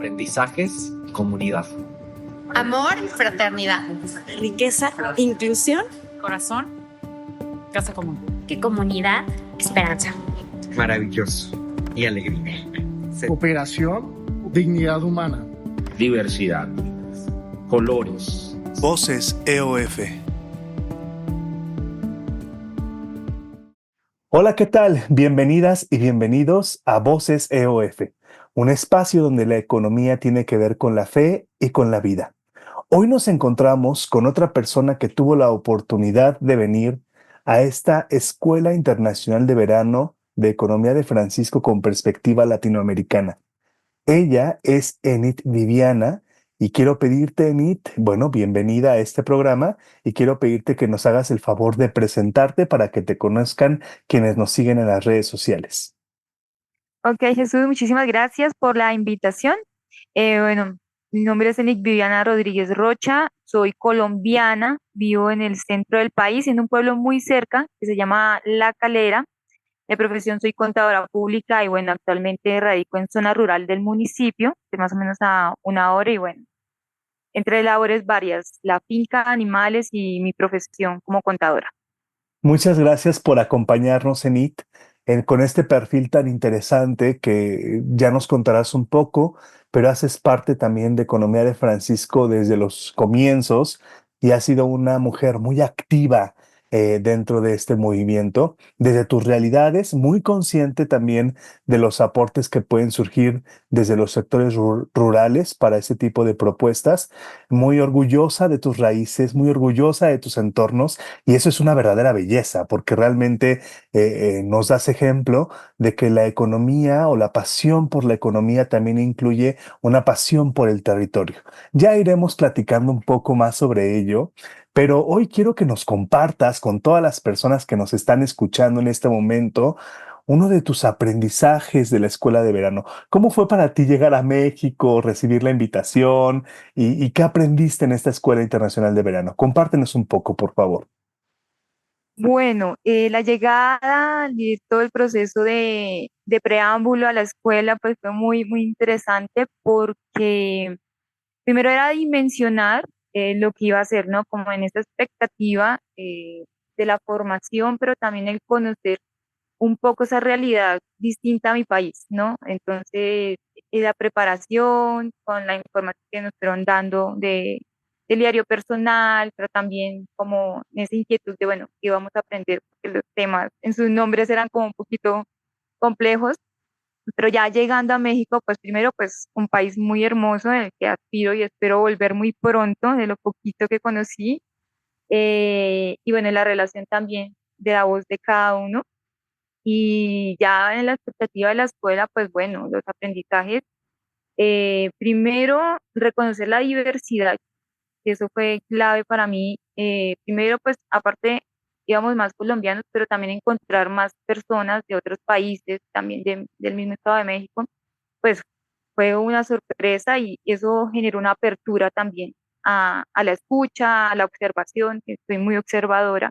aprendizajes, comunidad. Amor y fraternidad. Riqueza, inclusión, corazón, casa común. Que comunidad, esperanza. Maravilloso y alegría. Cooperación, dignidad humana. Diversidad, colores. Voces EOF. Hola, ¿qué tal? Bienvenidas y bienvenidos a Voces EOF, un espacio donde la economía tiene que ver con la fe y con la vida. Hoy nos encontramos con otra persona que tuvo la oportunidad de venir a esta Escuela Internacional de Verano de Economía de Francisco con perspectiva latinoamericana. Ella es Enid Viviana y quiero pedirte, Enid, bienvenida a este programa y quiero pedirte que nos hagas el favor de presentarte para que te conozcan quienes nos siguen en las redes sociales. Ok, Jesús, muchísimas gracias por la invitación. Mi nombre es Enid Viviana Rodríguez Rocha, soy colombiana, vivo en el centro del país, en un pueblo muy cerca que se llama La Calera. De profesión soy contadora pública y actualmente radico en zona rural del municipio, de más o menos a una hora y entre labores varias, la finca, animales y mi profesión como contadora. Muchas gracias por acompañarnos, Enid, con este perfil tan interesante que ya nos contarás un poco, pero haces parte también de Economía de Francisco desde los comienzos y has sido una mujer muy activa dentro de este movimiento, desde tus realidades, muy consciente también de los aportes que pueden surgir desde los sectores rurales para ese tipo de propuestas, muy orgullosa de tus raíces, muy orgullosa de tus entornos, y eso es una verdadera belleza, porque realmente nos das ejemplo de que la economía o la pasión por la economía también incluye una pasión por el territorio. Ya iremos platicando un poco más sobre ello, pero hoy quiero que nos compartas con todas las personas que nos están escuchando en este momento uno de tus aprendizajes de la escuela de verano. ¿Cómo fue para ti llegar a México, recibir la invitación y qué aprendiste en esta escuela internacional de verano? Compártenos un poco, por favor. La llegada y todo el proceso de preámbulo a la escuela pues fue muy, muy interesante porque primero era dimensionar lo que iba a hacer, ¿no? Como en esta expectativa de la formación, pero también el conocer un poco esa realidad distinta a mi país, ¿no? Entonces, la preparación con la información que nos fueron dando del diario personal, pero también como esa inquietud de, que íbamos a aprender, porque los temas en sus nombres eran como un poquito complejos, pero ya llegando a México, pues primero, pues un país muy hermoso en el que aspiro y espero volver muy pronto, de lo poquito que conocí, la relación también de la voz de cada uno. Y ya en la expectativa de la escuela, pues los aprendizajes, primero reconocer la diversidad, que eso fue clave para mí. Primero, pues aparte, íbamos más colombianos, pero también encontrar más personas de otros países, también del mismo Estado de México, pues fue una sorpresa y eso generó una apertura también a la escucha, a la observación, que soy muy observadora.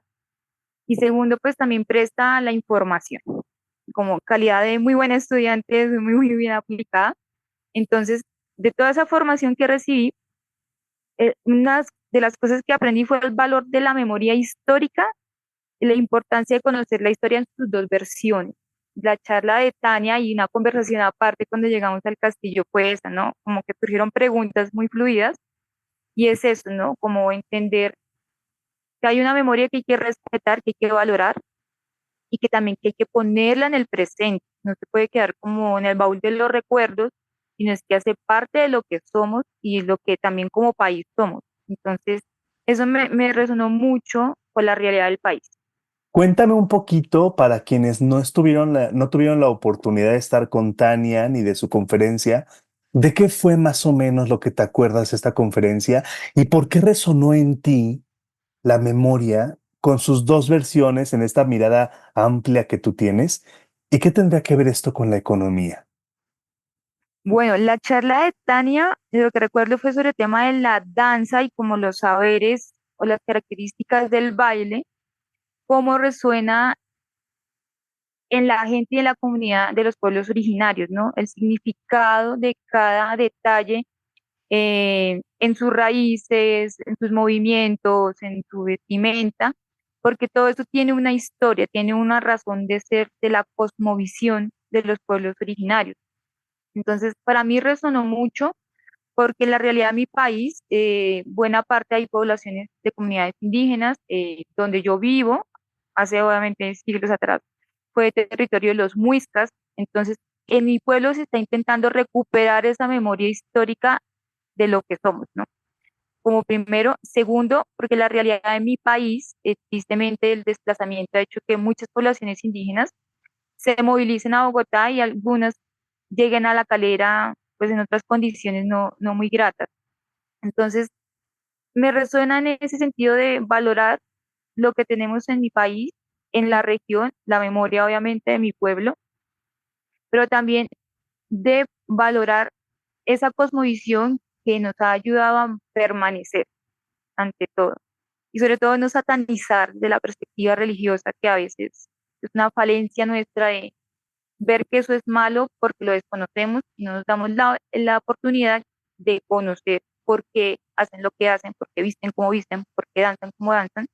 Y segundo, pues también presta la información, como calidad de muy buena estudiante, muy, muy bien aplicada. Entonces, de toda esa formación que recibí, una de las cosas que aprendí fue el valor de la memoria histórica y la importancia de conocer la historia en sus dos versiones. La charla de Tania y una conversación aparte cuando llegamos al castillo fue esa, ¿no? Como que surgieron preguntas muy fluidas y es eso, ¿no? Como entender que hay una memoria que hay que respetar, que hay que valorar y que también que hay que ponerla en el presente. No se puede quedar como en el baúl de los recuerdos, sino es que hace parte de lo que somos y lo que también como país somos. Entonces, eso me resonó mucho con la realidad del país. Cuéntame un poquito para quienes no tuvieron la oportunidad de estar con Tania ni de su conferencia, ¿de qué fue más o menos lo que te acuerdas de esta conferencia y por qué resonó en ti la memoria con sus dos versiones en esta mirada amplia que tú tienes? ¿Y qué tendría que ver esto con la economía? La charla de Tania, lo que recuerdo fue sobre el tema de la danza y como los saberes o las características del baile, cómo resuena en la gente y en la comunidad de los pueblos originarios, ¿no? El significado de cada detalle en sus raíces, en sus movimientos, en su vestimenta, porque todo eso tiene una historia, tiene una razón de ser de la cosmovisión de los pueblos originarios. Entonces, para mí resonó mucho porque en la realidad de mi país, buena parte hay poblaciones de comunidades indígenas, donde yo vivo, hace obviamente siglos atrás, fue territorio de los muiscas. Entonces en mi pueblo se está intentando recuperar esa memoria histórica de lo que somos, ¿no? Como primero. Segundo, porque la realidad de mi país, tristemente el desplazamiento ha hecho que muchas poblaciones indígenas se movilicen a Bogotá y algunas lleguen a La Calera pues en otras condiciones no muy gratas. Entonces, me resuena en ese sentido de valorar lo que tenemos en mi país, en la región, la memoria obviamente de mi pueblo, pero también de valorar esa cosmovisión que nos ha ayudado a permanecer ante todo. Y sobre todo no satanizar de la perspectiva religiosa, que a veces es una falencia nuestra de ver que eso es malo porque lo desconocemos y no nos damos la oportunidad de conocer por qué hacen lo que hacen, por qué visten como visten, por qué danzan como danzan.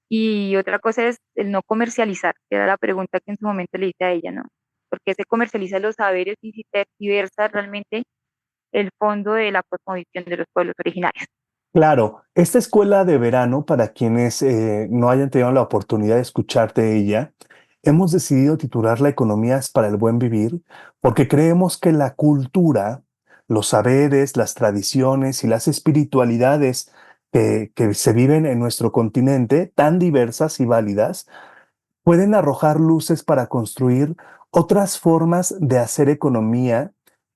Y otra cosa es el no comercializar, que era la pregunta que en su momento le hice a ella, ¿no? ¿Por qué se comercializan los saberes y si tergiversa realmente el fondo de la cosmovisión de los pueblos originarios? Claro, esta escuela de verano, para quienes no hayan tenido la oportunidad de escuchar de ella, hemos decidido titularla Economías para el Buen Vivir, porque creemos que la cultura, los saberes, las tradiciones y las espiritualidades que se viven en nuestro continente, tan diversas y válidas, pueden arrojar luces para construir otras formas de hacer economía,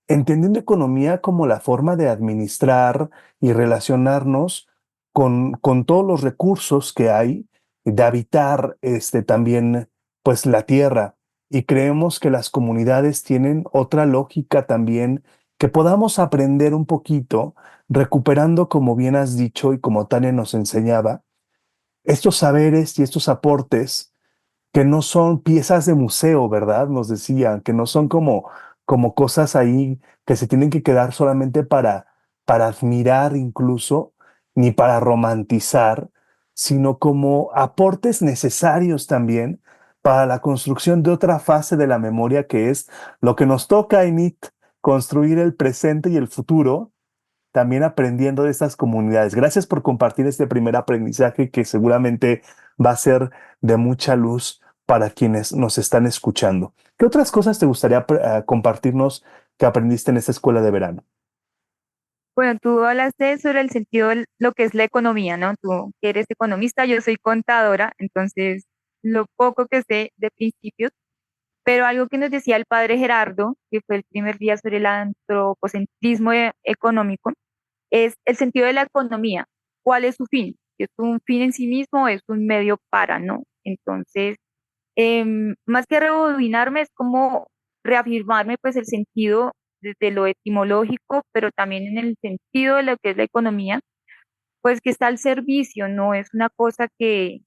entendiendo economía como la forma de administrar y relacionarnos con todos los recursos que hay, de habitar también pues la tierra. Y creemos que las comunidades tienen otra lógica también, que podamos aprender un poquito, recuperando, como bien has dicho y como Tania nos enseñaba, estos saberes y estos aportes que no son piezas de museo, ¿verdad? Nos decían, que no son como cosas ahí que se tienen que quedar solamente para admirar incluso, ni para romantizar, sino como aportes necesarios también para la construcción de otra fase de la memoria, que es lo que nos toca, Enit, construir el presente y el futuro, también aprendiendo de estas comunidades. Gracias por compartir este primer aprendizaje que seguramente va a ser de mucha luz para quienes nos están escuchando. ¿Qué otras cosas te gustaría compartirnos que aprendiste en esta escuela de verano? Bueno, tú hablaste sobre el sentido de lo que es la economía, ¿no? Tú que eres economista, yo soy contadora, entonces lo poco que sé de principios, pero algo que nos decía el padre Gerardo, que fue el primer día sobre el antropocentrismo económico, es el sentido de la economía. ¿Cuál es su fin? ¿Es un fin en sí mismo o es un medio para, no? Entonces, más que rebobinarme, es como reafirmarme pues el sentido desde lo etimológico, pero también en el sentido de lo que es la economía, pues que está al servicio, no es una cosa que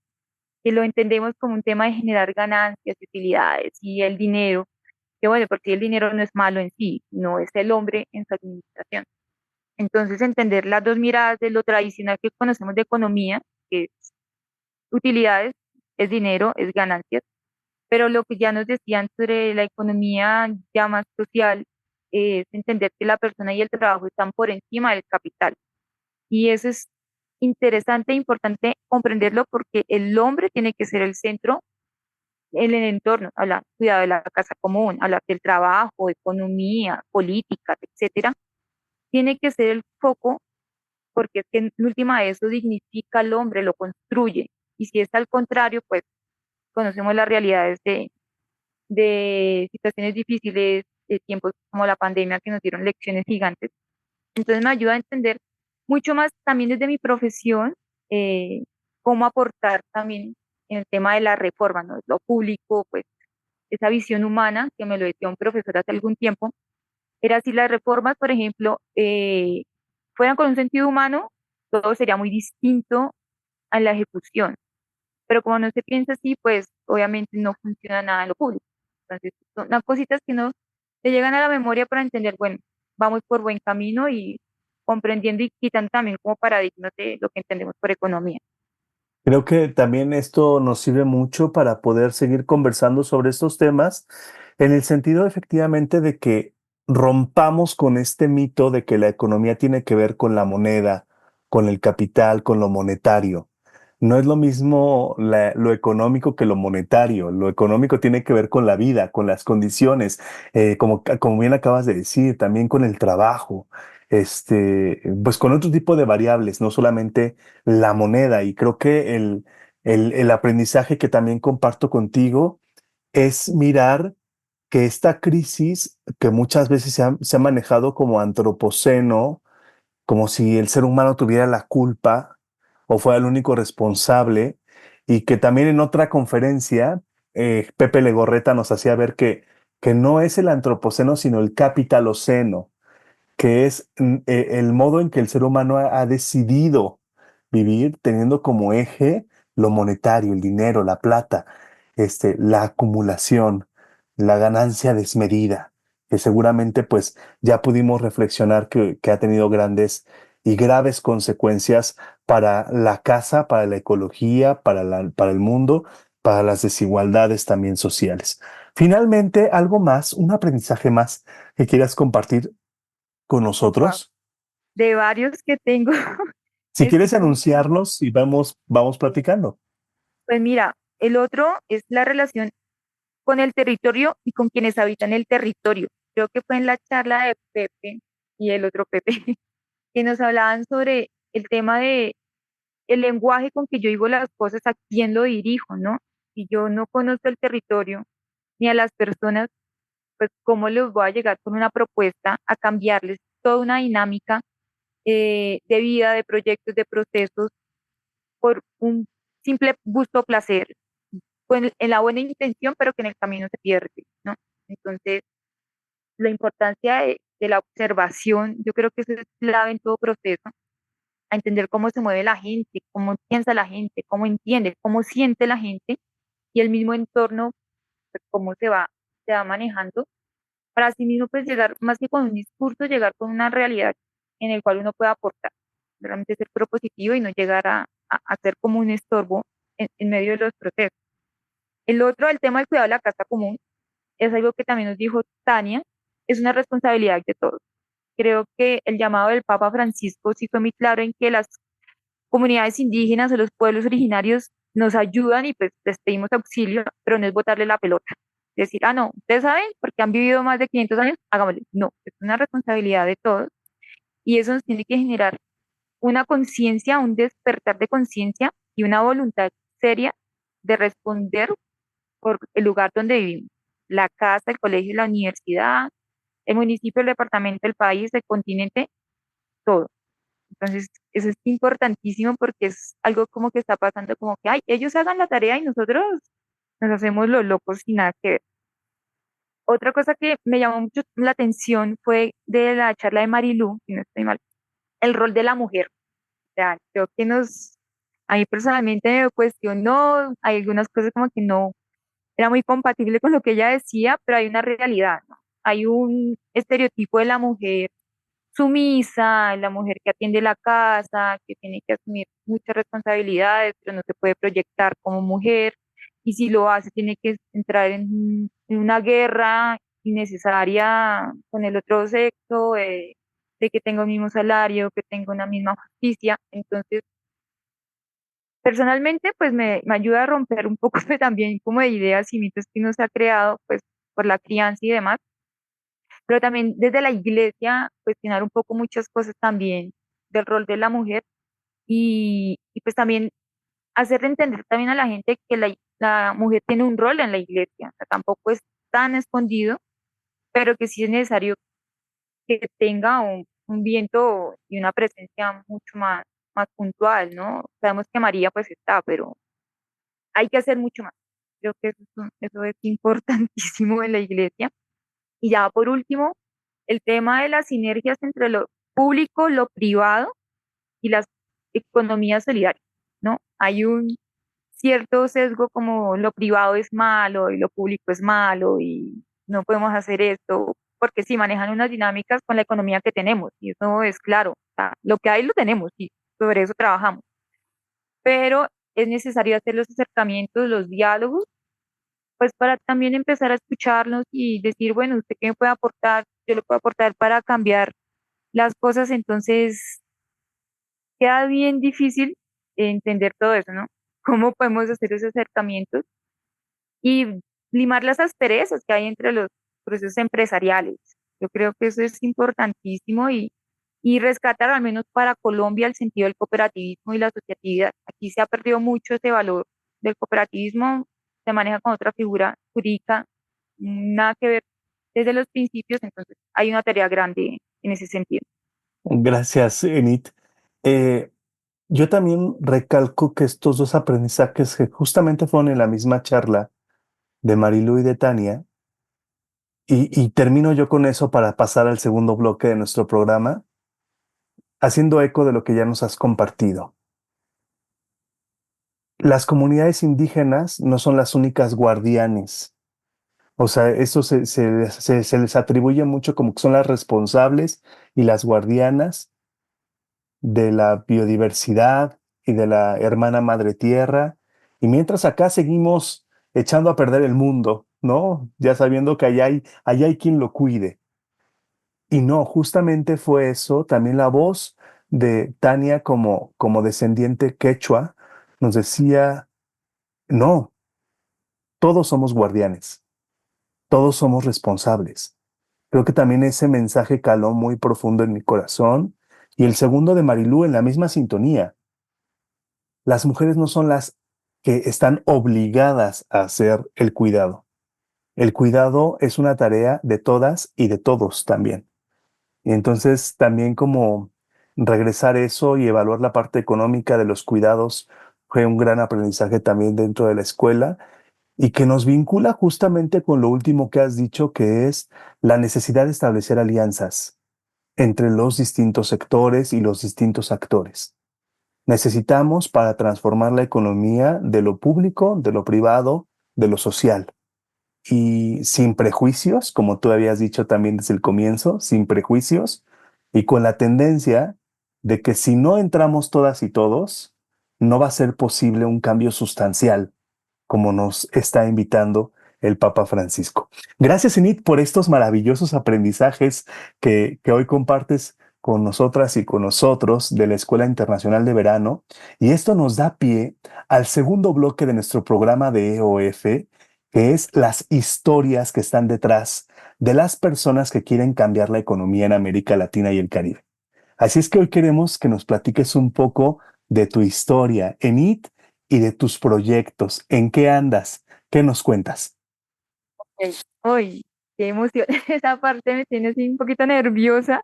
lo entendemos como un tema de generar ganancias, utilidades y el dinero, que bueno, porque el dinero no es malo en sí, no es el hombre en su administración. Entonces, entender las dos miradas de lo tradicional que conocemos de economía, que es utilidades, es dinero, es ganancias, pero lo que ya nos decían sobre la economía ya más social es entender que la persona y el trabajo están por encima del capital. Y eso es interesante e importante comprenderlo porque el hombre tiene que ser el centro en el entorno, hablar cuidado de la casa común, hablar del trabajo, economía, política, etcétera, tiene que ser el foco porque es que en última eso dignifica al hombre, lo construye. Y si es al contrario, pues conocemos las realidades de situaciones difíciles, de tiempos como la pandemia que nos dieron lecciones gigantes. Entonces me ayuda a entender mucho más también desde mi profesión, cómo aportar también en el tema de la reforma, ¿no? Lo público, pues esa visión humana que me lo decía un profesor hace algún tiempo, era si las reformas, por ejemplo, fueran con un sentido humano, todo sería muy distinto a la ejecución. Pero como no se piensa así, pues obviamente no funciona nada en lo público. Entonces, son las cositas que no te llegan a la memoria para entender, bueno, vamos por buen camino y comprendiendo y quitando también como paradigmas de lo que entendemos por economía. Creo que también esto nos sirve mucho para poder seguir conversando sobre estos temas, en el sentido efectivamente de que rompamos con este mito de que la economía tiene que ver con la moneda, con el capital, con lo monetario. No es lo mismo lo económico que lo monetario. Lo económico tiene que ver con la vida, con las condiciones, como bien acabas de decir, también con el trabajo, pues con otro tipo de variables, no solamente la moneda. Y creo que el aprendizaje que también comparto contigo es mirar que esta crisis, que muchas veces se ha manejado como antropoceno, como si el ser humano tuviera la culpa o fuera el único responsable, y que también en otra conferencia Pepe Legorreta nos hacía ver que no es el antropoceno, sino el capitaloceno, que es el modo en que el ser humano ha decidido vivir teniendo como eje lo monetario, el dinero, la plata, la acumulación, la ganancia desmedida, que seguramente pues ya pudimos reflexionar que ha tenido grandes y graves consecuencias para la casa, para la ecología, para el mundo, para las desigualdades también sociales. Finalmente, algo más, un aprendizaje más que quieras compartir con Wow, nosotros. de varios que tengo, Si este, quieres anunciarlos y vamos platicando. pues mira, el otro es la relación con el territorio y con quienes habitan el territorio. Creo que fue en la charla de Pepe y el otro Pepe que nos hablaban sobre el tema de el lenguaje con que yo digo las cosas, a quién lo dirijo, ¿no? Si yo no conozco el territorio ni a las personas, pues cómo les voy a llegar con una propuesta a cambiarles toda una dinámica de vida, de proyectos, de procesos, por un simple gusto o placer, en la buena intención, pero que en el camino se pierde, ¿no? Entonces, la importancia de la observación, yo creo que eso es clave en todo proceso, a entender cómo se mueve la gente, cómo piensa la gente, cómo entiende, cómo siente la gente y el mismo entorno, pues, cómo se va manejando, para así mismo pues llegar, más que con un discurso, llegar con una realidad en el cual uno pueda aportar, realmente ser propositivo y no llegar a ser como un estorbo en medio de los procesos. El otro, el tema del cuidado de la casa común, es algo que también nos dijo Tania, es una responsabilidad de todos. Creo que el llamado del Papa Francisco sí fue muy claro en que las comunidades indígenas o los pueblos originarios nos ayudan y pues les pedimos auxilio, pero no es botarle la pelota. Decir, no, ustedes saben, porque han vivido más de 500 años, hagámosle. No, es una responsabilidad de todos y eso nos tiene que generar una conciencia, un despertar de conciencia y una voluntad seria de responder por el lugar donde vivimos. La casa, el colegio, la universidad, el municipio, el departamento, el país, el continente, todo. Entonces, eso es importantísimo porque es algo como que está pasando como que, ay, ellos hagan la tarea y nosotros nos hacemos los locos sin nada que ver. Otra cosa que me llamó mucho la atención fue de la charla de Marilu, si no estoy mal, el rol de la mujer. O sea, creo que a mí personalmente me cuestionó, hay algunas cosas como que no era muy compatible con lo que ella decía, pero hay una realidad, ¿no? Hay un estereotipo de la mujer sumisa, la mujer que atiende la casa, que tiene que asumir muchas responsabilidades, pero no se puede proyectar como mujer, y si lo hace tiene que entrar en una guerra innecesaria con el otro sexo, de que tenga un mismo salario, que tenga una misma justicia. Entonces, personalmente, pues me ayuda a romper un poco también como de ideas y mitos que uno se ha creado, pues por la crianza y demás, pero también desde la iglesia cuestionar un poco muchas cosas también del rol de la mujer y pues también hacer entender también a la gente que la mujer tiene un rol en la iglesia, o sea, tampoco es tan escondido, pero que sí es necesario que tenga un viento y una presencia mucho más puntual, ¿no? Sabemos que María pues está, pero hay que hacer mucho más. Creo que eso es importantísimo en la iglesia. Y ya por último, el tema de las sinergias entre lo público, lo privado y las economías solidarias, ¿no? cierto sesgo como lo privado es malo y lo público es malo y no podemos hacer esto, porque sí manejan unas dinámicas con la economía que tenemos y eso es claro, o sea, lo que hay lo tenemos y sobre eso trabajamos, pero es necesario hacer los acercamientos, los diálogos, pues para también empezar a escucharnos y decir, bueno, ¿usted qué me puede aportar? Yo le puedo aportar para cambiar las cosas, entonces queda bien difícil entender todo eso, ¿no? ¿Cómo podemos hacer esos acercamientos y limar las asperezas que hay entre los procesos empresariales? Yo creo que eso es importantísimo y rescatar al menos para Colombia el sentido del cooperativismo y la asociatividad. Aquí se ha perdido mucho ese valor del cooperativismo, se maneja con otra figura jurídica, nada que ver desde los principios, entonces hay una tarea grande en ese sentido. Gracias, Enid. Eh, yo también recalco que estos dos aprendizajes que justamente fueron en la misma charla de Marilu y de Tania, y termino yo con eso para pasar al segundo bloque de nuestro programa, haciendo eco de lo que ya nos has compartido. Las comunidades indígenas no son las únicas guardianes. O sea, eso se les atribuye mucho como que son las responsables y las guardianas de la biodiversidad y de la hermana madre tierra. Y mientras acá seguimos echando a perder el mundo, ¿no? Ya sabiendo que allá hay quien lo cuide. Y no, justamente fue eso, también la voz de Tania como descendiente quechua nos decía, no, todos somos guardianes, todos somos responsables. Creo que también ese mensaje caló muy profundo en mi corazón. Y el segundo de Marilú en la misma sintonía. Las mujeres no son las que están obligadas a hacer el cuidado. El cuidado es una tarea de todas y de todos también. Y entonces también como regresar eso y evaluar la parte económica de los cuidados fue un gran aprendizaje también dentro de la escuela y que nos vincula justamente con lo último que has dicho, que es la necesidad de establecer alianzas entre los distintos sectores y los distintos actores. Necesitamos para transformar la economía de lo público, de lo privado, de lo social. Y sin prejuicios, como tú habías dicho también desde el comienzo, sin prejuicios y con la tendencia de que si no entramos todas y todos, no va a ser posible un cambio sustancial, como nos está invitando el Papa Francisco. Gracias, Enid, por estos maravillosos aprendizajes que hoy compartes con nosotras y con nosotros de la Escuela Internacional de Verano. Y esto nos da pie al segundo bloque de nuestro programa de EOF, que es las historias que están detrás de las personas que quieren cambiar la economía en América Latina y el Caribe. Así es que hoy queremos que nos platiques un poco de tu historia, Enid, y de tus proyectos. ¿En qué andas? ¿Qué nos cuentas? Uy, qué emoción. Esa parte me tiene así un poquito nerviosa.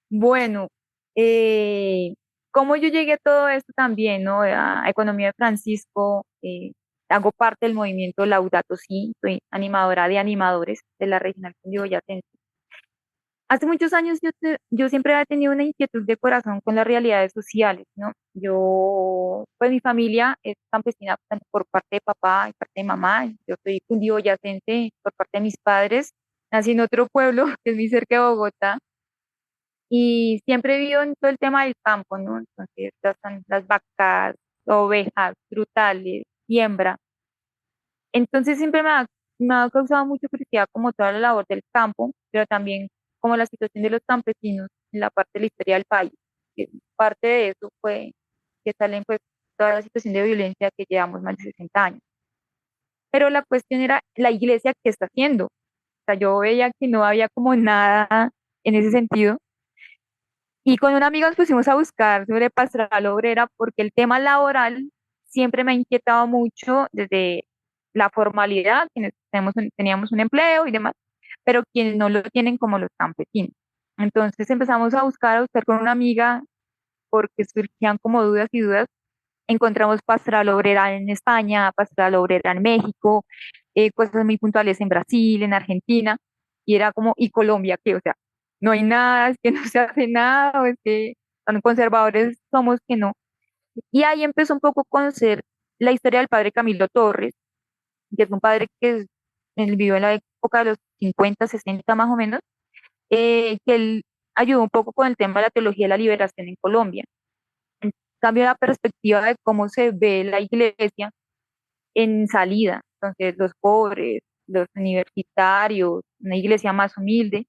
Bueno, eh, cómo yo llegué a todo esto también, ¿no? A Economía de Francisco, hago parte del movimiento Laudato Si, soy animadora de animadores de la Regional Cundiboyacense. Hace muchos años yo siempre he tenido una inquietud de corazón con las realidades sociales, ¿no? Pues mi familia es campesina tanto por parte de papá y parte de mamá. Yo soy cundiboyacense por parte de mis padres. Nací en otro pueblo que es muy cerca de Bogotá y siempre he vivido en todo el tema del campo, ¿no? Entonces, están las vacas, ovejas, frutales, siembra. Entonces siempre me ha causado mucha curiosidad como toda la labor del campo, pero también como la situación de los campesinos en la parte de la historia del país. Que parte de eso fue que salen pues toda la situación de violencia que llevamos más de 60 años. Pero la cuestión era la iglesia qué está haciendo. O sea, yo veía que no había como nada en ese sentido. Y con un amigo nos pusimos a buscar sobre pastoral obrera porque el tema laboral siempre me ha inquietado mucho desde la formalidad, quienes teníamos un empleo y demás, pero quienes no lo tienen como los campesinos. Entonces empezamos a buscar con una amiga porque surgían como dudas y dudas. Encontramos pastoral obrera en España, pastoral obrera en México, cosas muy puntuales en Brasil, en Argentina, y era como, ¿y Colombia qué? O sea, no hay nada, es que no se hace nada, o es que tan conservadores somos que no. Y ahí empezó un poco a conocer la historia del padre Camilo Torres, que es un padre él vivió en la época de los 50, 60 más o menos, que él ayudó un poco con el tema de la teología de la liberación en Colombia. En cambio, la perspectiva de cómo se ve la iglesia en salida, entonces los pobres, los universitarios, una iglesia más humilde,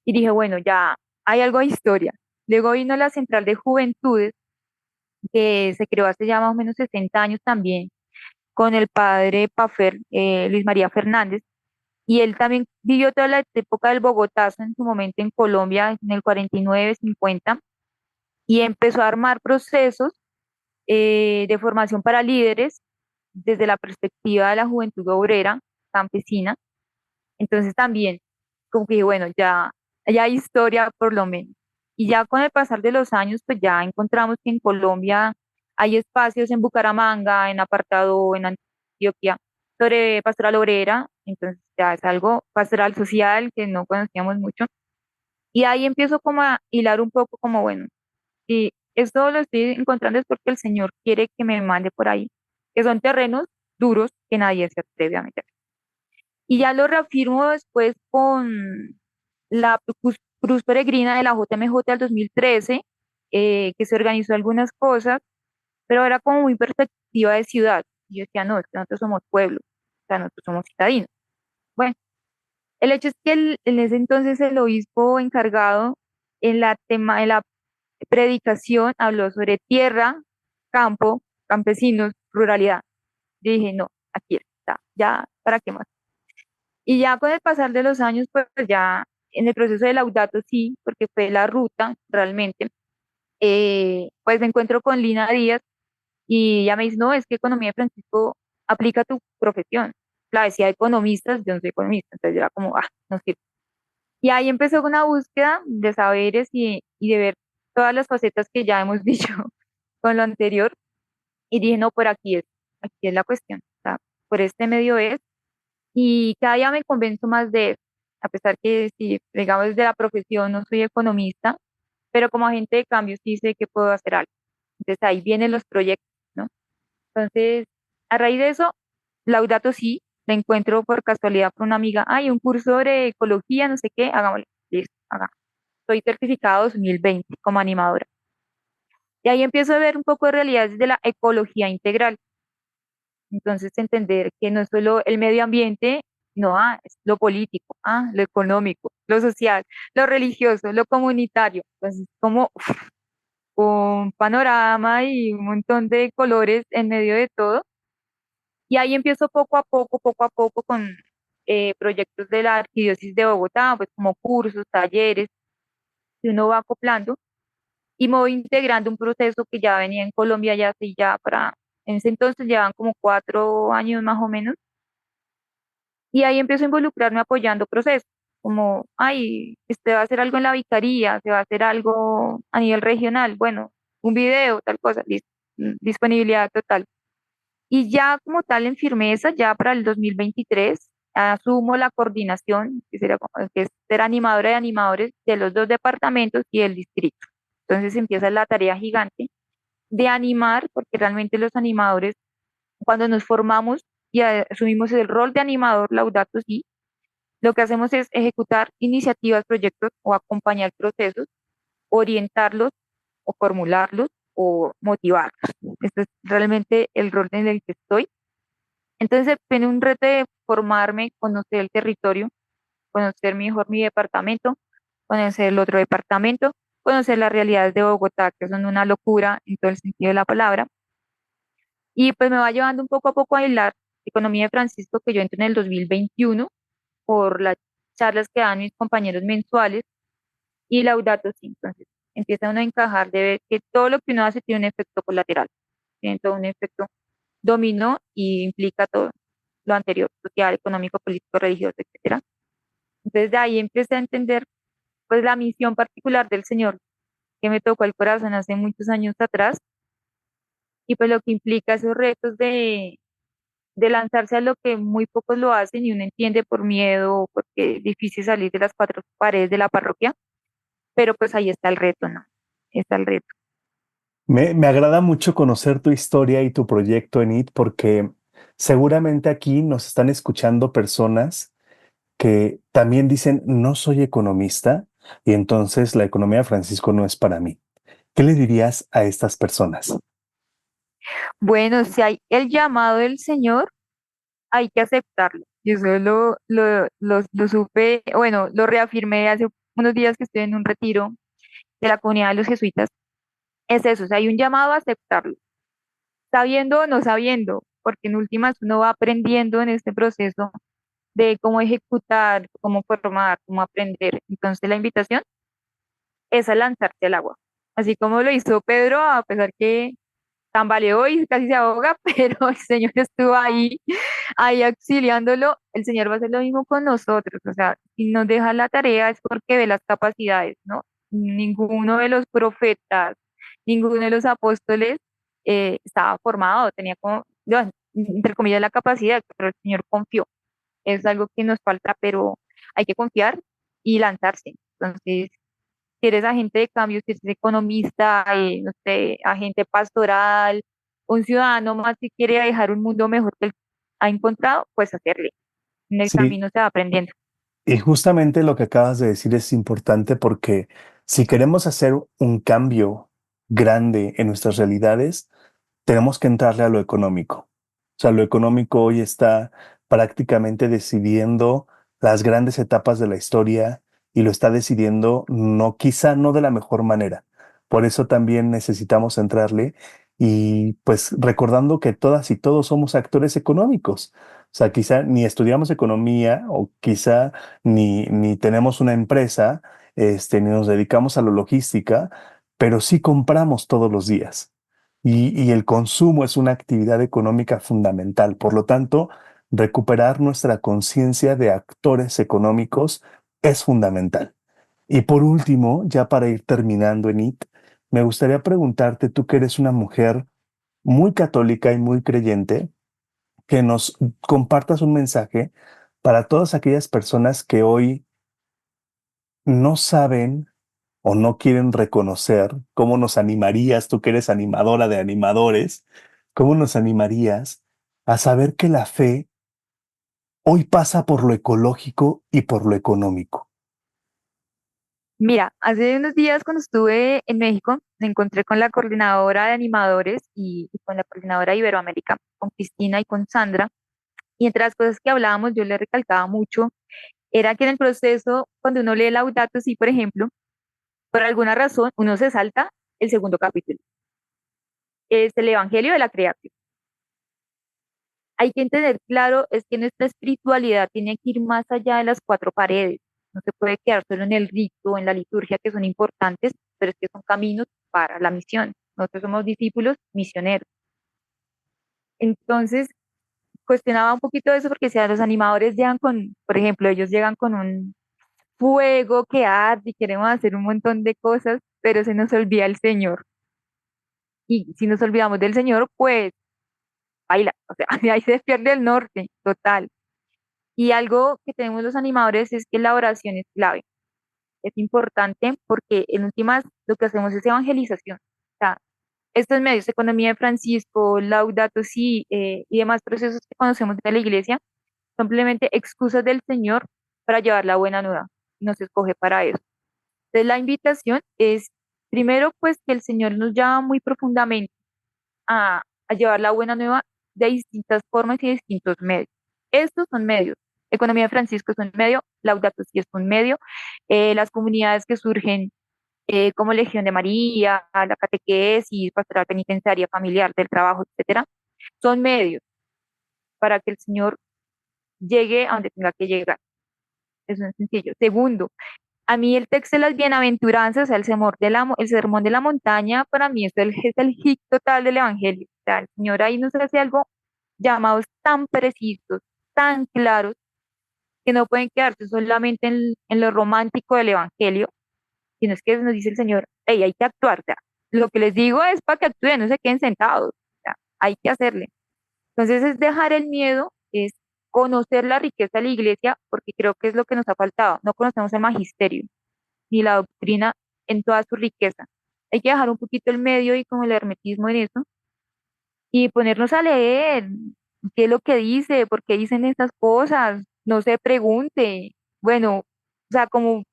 y dije, bueno, ya hay algo de historia. Luego vino la Central de Juventudes, que se creó hace ya más o menos 60 años también, con el padre Pafer, Luis María Fernández, y él también vivió toda la época del Bogotazo en su momento en Colombia, en el 49, 50, y empezó a armar procesos de formación para líderes desde la perspectiva de la juventud obrera, campesina. Entonces también, como que bueno, ya hay historia por lo menos. Y ya con el pasar de los años, pues ya encontramos que en Colombia hay espacios en Bucaramanga, en Apartado, en Antioquia, sobre pastoral obrera, entonces ya es algo pastoral social que no conocíamos mucho. Y ahí empiezo como a hilar un poco como, bueno, si esto lo estoy encontrando es porque el Señor quiere que me mande por ahí, que son terrenos duros que nadie se atreve a meter. Y ya lo reafirmo después con la Cruz Peregrina de la JMJ del 2013, que se organizó algunas cosas, pero era como muy perspectiva de ciudad. Y yo decía, no, es que nosotros somos pueblo, o sea, nosotros somos citadinos. Bueno, el hecho es que en ese entonces el obispo encargado en la predicación habló sobre tierra, campo, campesinos, ruralidad. Yo dije, no, aquí está, ya, ¿para qué más? Y ya con el pasar de los años, pues ya en el proceso de Laudato sí, porque fue la ruta realmente, pues me encuentro con Lina Díaz y ella me dice, no, es que Economía de Francisco aplica a tu profesión. La decía economistas, yo no soy economista, entonces yo era como, no sirve. Y ahí empezó una búsqueda de saberes y de ver todas las facetas que ya hemos dicho con lo anterior. Y dije, no, por aquí es la cuestión. O sea, por este medio es. Y cada día me convenzo más de eso, a pesar que, si, digamos, desde la profesión no soy economista, pero como agente de cambio sí sé que puedo hacer algo. Entonces ahí vienen los proyectos, ¿no? Entonces, a raíz de eso, Laudato sí, la encuentro por casualidad por una amiga, hay un curso de ecología, no sé qué, hagámoslo, listo, hagamos. Soy certificado 2020 como animadora. Y ahí empiezo a ver un poco de realidades de la ecología integral. Entonces, entender que no es solo el medio ambiente, no, es lo político, lo económico, lo social, lo religioso, lo comunitario. Entonces, como un panorama y un montón de colores en medio de todo. Y ahí empiezo poco a poco con proyectos de la Arquidiócesis de Bogotá, pues como cursos, talleres, que uno va acoplando y me voy integrando un proceso que ya venía en Colombia ya hace ya en ese entonces llevan como 4 años más o menos, y ahí empiezo a involucrarme apoyando procesos, como, va a hacer algo en la vicaría, se va a hacer algo a nivel regional, bueno, un video, tal cosa, listo, disponibilidad total. Y ya como tal en firmeza, ya para el 2023, asumo la coordinación, que es ser animadora de animadores de los 2 departamentos y el distrito. Entonces empieza la tarea gigante de animar, porque realmente los animadores, cuando nos formamos y asumimos el rol de animador Laudato Si, lo que hacemos es ejecutar iniciativas, proyectos o acompañar procesos, orientarlos o formularlos o motivarlos. Este es realmente el rol en el que estoy. Entonces, tiene un reto de formarme, conocer el territorio, conocer mejor mi departamento, conocer el otro departamento, conocer las realidades de Bogotá, que son una locura en todo el sentido de la palabra. Y pues me va llevando un poco a poco a hilar Economía de Francisco, que yo entro en el 2021 por las charlas que dan mis compañeros mensuales, y Laudato Si. Entonces empieza uno a encajar de ver que todo lo que uno hace tiene un efecto colateral, tiene todo un efecto dominó y implica todo lo anterior, social, económico, político, religioso, etcétera. Entonces de ahí empecé a entender pues la misión particular del Señor que me tocó el corazón hace muchos años atrás, y pues lo que implica esos retos de lanzarse a lo que muy pocos lo hacen y uno entiende por miedo, porque es difícil salir de las 4 paredes de la parroquia, pero pues ahí está el reto, ¿no? Está el reto. Me agrada mucho conocer tu historia y tu proyecto, Enid, porque seguramente aquí nos están escuchando personas que también dicen, no soy economista y entonces la economía de Francisco no es para mí. ¿Qué le dirías a estas personas? Bueno, si hay el llamado del Señor, hay que aceptarlo. Yo eso lo supe, bueno, lo reafirmé hace unos días que estoy en un retiro de la comunidad de los jesuitas. Es eso, o sea, hay un llamado a aceptarlo, sabiendo o no sabiendo, porque en últimas uno va aprendiendo en este proceso de cómo ejecutar, cómo formar, cómo aprender. Entonces la invitación es a lanzarse al agua, así como lo hizo Pedro, a pesar que tambaleó y casi se ahoga, pero el Señor estuvo ahí auxiliándolo. El Señor va a hacer lo mismo con nosotros, o sea, si nos deja la tarea es porque ve las capacidades, ¿no? Ninguno de los profetas, ninguno de los apóstoles estaba formado, tenía como, no, entre comillas, la capacidad, pero el Señor confió. Es algo que nos falta, pero hay que confiar y lanzarse. Entonces, si eres agente de cambio, si eres economista, no sé, agente pastoral, un ciudadano más que quiere dejar un mundo mejor que el que ha encontrado, pues hacerle. En el Sí, camino se va aprendiendo. y justamente lo que acabas de decir es importante porque si queremos hacer un cambio grande en nuestras realidades, tenemos que entrarle a lo económico. O sea, lo económico hoy está prácticamente decidiendo las grandes etapas de la historia y lo está decidiendo no, quizá no de la mejor manera. Por eso también necesitamos entrarle y pues recordando que todas y todos somos actores económicos. O sea, quizá ni estudiamos economía o quizá ni tenemos una empresa, ni nos dedicamos a la logística, pero sí compramos todos los días y el consumo es una actividad económica fundamental. Por lo tanto, recuperar nuestra conciencia de actores económicos es fundamental. Y por último, ya para ir terminando, Enid, me gustaría preguntarte, tú que eres una mujer muy católica y muy creyente, que nos compartas un mensaje para todas aquellas personas que hoy no saben o no quieren reconocer. ¿Cómo nos animarías, tú que eres animadora de animadores, cómo nos animarías a saber que la fe hoy pasa por lo ecológico y por lo económico? Mira, hace unos días cuando estuve en México, me encontré con la coordinadora de animadores y con la coordinadora de Iberoamérica, con Cristina y con Sandra. Y entre las cosas que hablábamos, yo le recalcaba mucho, era que en el proceso, cuando uno lee Laudato Si, por ejemplo, por alguna razón, uno se salta el segundo capítulo. Es el Evangelio de la Creación. Hay que entender claro, es que nuestra espiritualidad tiene que ir más allá de las cuatro paredes. No se puede quedar solo en el rito, en la liturgia, que son importantes, pero es que son caminos para la misión. Nosotros somos discípulos misioneros. Entonces, cuestionaba un poquito eso porque si a los animadores llegan con, por ejemplo, ellos llegan con un fuego que arde y queremos hacer un montón de cosas, pero se nos olvida el Señor. Y si nos olvidamos del Señor, pues baila, o sea, de ahí se pierde el norte, total. Y algo que tenemos los animadores es que la oración es clave. Es importante porque en últimas lo que hacemos es evangelización. O sea, estos medios, Economía de Francisco, Laudato Si, y demás procesos que conocemos de la iglesia, simplemente excusas del Señor para llevar la buena nueva. Nos escoge para eso. Entonces la invitación es, primero, pues que el Señor nos llama muy profundamente a llevar la buena nueva de distintas formas y distintos medios. Estos son medios. Economía de Francisco es un medio, Laudato Si es un medio, las comunidades que surgen como Legión de María, la catequesis, pastoral penitenciaria, familiar, del trabajo, etcétera, son medios para que el Señor llegue a donde tenga que llegar. Eso es sencillo. Segundo, a mí el texto de las bienaventuranzas, o sea, el sermón de la montaña, para mí es el hit total del Evangelio. O sea, el Señor ahí nos hace algo llamados tan precisos, tan claros, que no pueden quedarse solamente en lo romántico del Evangelio, sino es que nos dice el Señor, hey, hay que actuar. O sea, lo que les digo es para que actúen, no se queden sentados. O sea, hay que hacerle. Entonces es dejar el miedo, es conocer la riqueza de la iglesia, porque creo que es lo que nos ha faltado. No conocemos el magisterio ni la doctrina en toda su riqueza. hay que dejar un poquito el medio y como el hermetismo en eso y ponernos a leer qué es lo que dice, por qué dicen estas cosas, no se pregunte. Bueno, o sea, como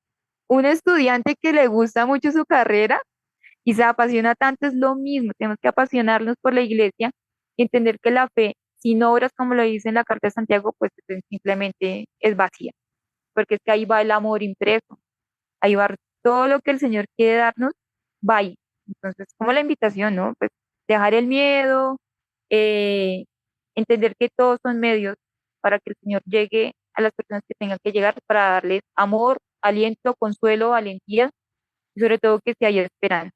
un estudiante que le gusta mucho su carrera y se apasiona tanto, es lo mismo, tenemos que apasionarnos por la iglesia y entender que la fe, sin obras, como lo dice en la carta de Santiago, pues simplemente es vacía, porque es que ahí va el amor impreso, ahí va todo lo que el Señor quiere darnos, va ahí. Entonces, como la invitación, ¿no? Pues dejar el miedo, eh, entender que todos son medios para que el Señor llegue a las personas que tengan que llegar para darles amor, aliento, consuelo, valentía y sobre todo que si haya esperanza.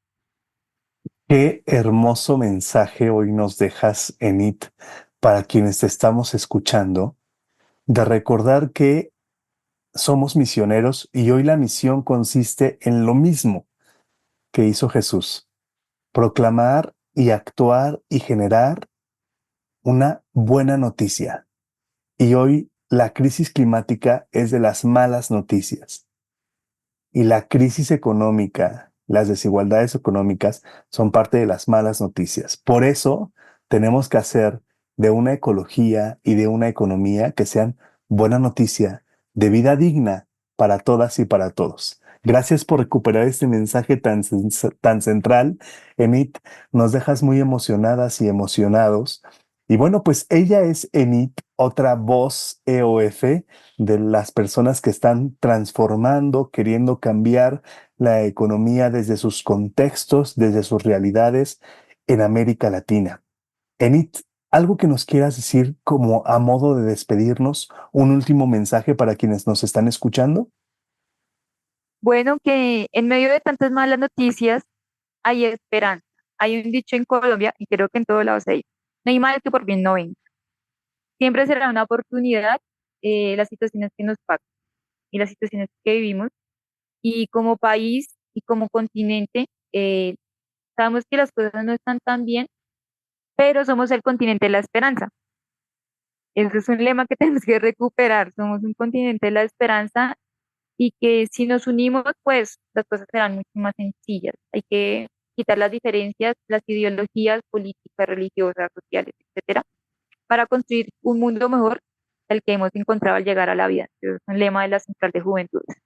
Qué hermoso mensaje hoy nos dejas, Enid, para quienes te estamos escuchando, de recordar que somos misioneros y hoy la misión consiste en lo mismo que hizo Jesús: proclamar y actuar y generar una buena noticia. Y hoy la crisis climática es de las malas noticias. Y la crisis económica, las desigualdades económicas son parte de las malas noticias. Por eso tenemos que hacer de una ecología y de una economía que sean buena noticia, de vida digna para todas y para todos. Gracias por recuperar este mensaje tan central, Enid. Nos dejas muy emocionadas y emocionados. Y bueno, pues ella es Enid, otra voz EOF de las personas que están transformando, queriendo cambiar la economía desde sus contextos, desde sus realidades en América Latina. Enid, algo que nos quieras decir como a modo de despedirnos, un último mensaje para quienes nos están escuchando. Bueno, que en medio de tantas malas noticias hay esperanza. Hay un dicho en Colombia, y creo que en todos lados hay, no hay mal que por bien no venga. Siempre será una oportunidad las situaciones que nos pasan y las situaciones que vivimos. Y como país y como continente, sabemos que las cosas no están tan bien, pero somos el continente de la esperanza. Ese es un lema que tenemos que recuperar. Somos un continente de la esperanza y que si nos unimos, pues las cosas serán mucho más sencillas. Hay que quitar las diferencias, las ideologías políticas, religiosas, sociales, etcétera, para construir un mundo mejor al que hemos encontrado al llegar a la vida. Ese es un lema de la Central de Juventudes.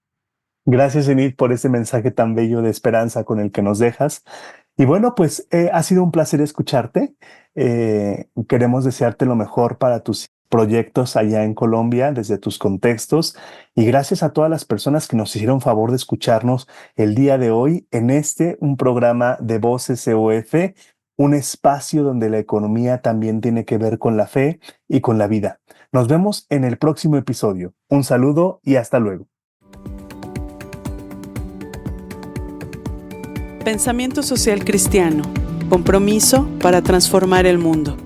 Gracias, Enid, por ese mensaje tan bello de esperanza con el que nos dejas. Y bueno, pues ha sido un placer escucharte. Queremos desearte lo mejor para tus proyectos allá en Colombia, desde tus contextos. Y gracias a todas las personas que nos hicieron favor de escucharnos el día de hoy en un programa de Voces EOF, un espacio donde la economía también tiene que ver con la fe y con la vida. Nos vemos en el próximo episodio. Un saludo y hasta luego. Pensamiento social cristiano. Compromiso para transformar el mundo.